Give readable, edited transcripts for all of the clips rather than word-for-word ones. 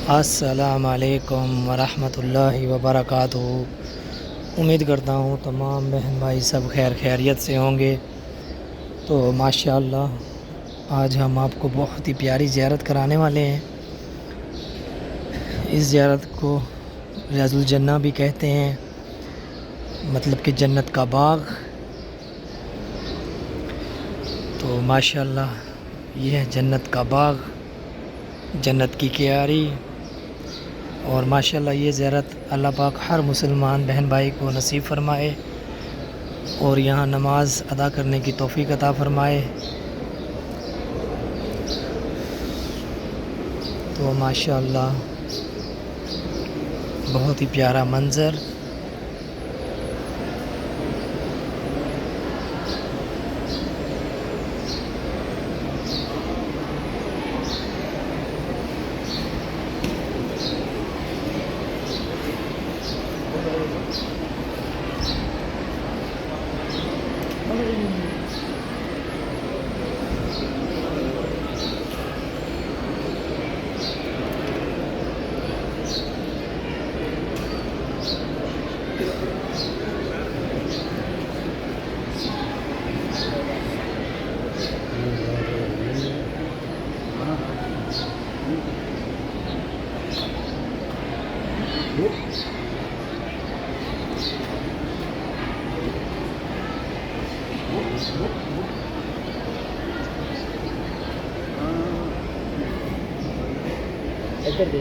अस्सलामुअलैकुम वरहमतुल्लाहि वबरकातुहू। उम्मीद करता हूँ तमाम बहन भाई सब खैरियत से होंगे। तो माशाअल्लाह आज हम आपको बहुत ही प्यारी ज़ियारत कराने वाले हैं। इस ज़ियारत को रियाजुल जन्ना भी कहते हैं, मतलब कि जन्नत का बाग। तो माशाअल्लाह ये है जन्नत का बाग, जन्नत की क्यारी। और माशाअल्लाह ये ज़ियारत अल्लाह पाक हर मुसलमान बहन भाई को नसीब फ़रमाए और यहाँ नमाज अदा करने की तौफ़ीक अता फ़रमाए। तो माशाअल्लाह बहुत ही प्यारा मंज़र। इधर दे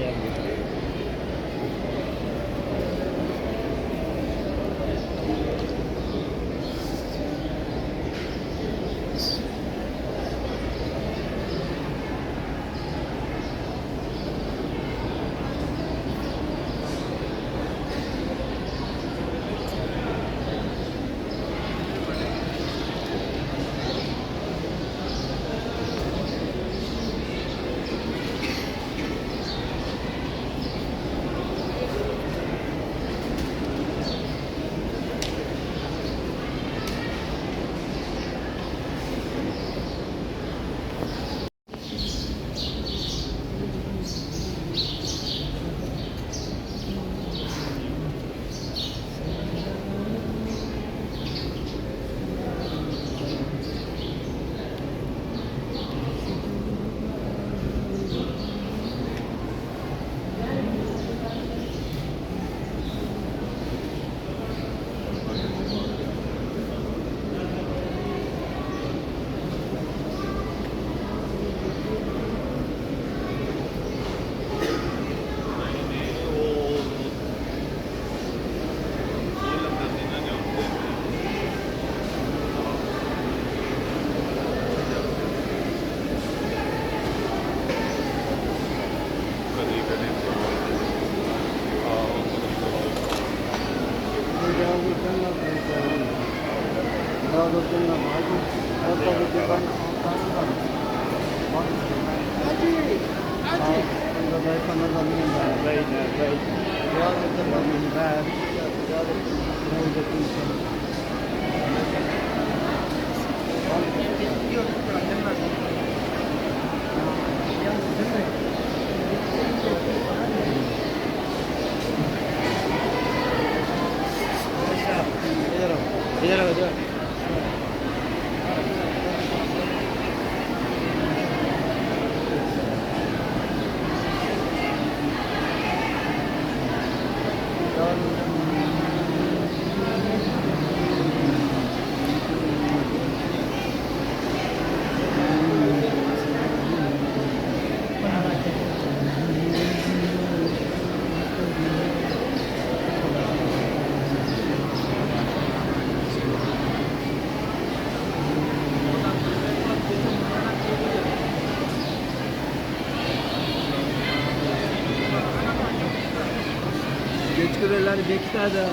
Geçkireler geçti de.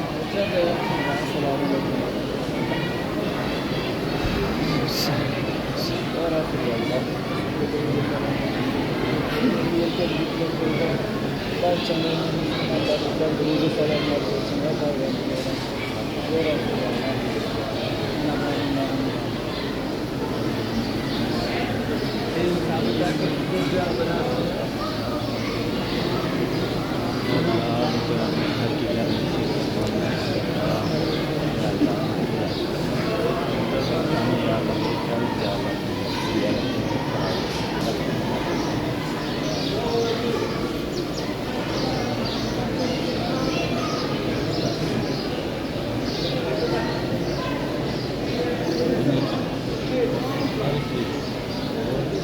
घर की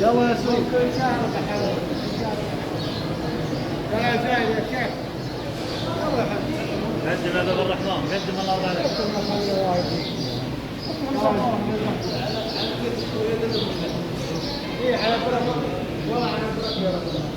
يلا يا سوق يا زايد يا شيخ قدم يا ابو الرحمن قدم الله عليك ايه على بركه والله على بركه يا رب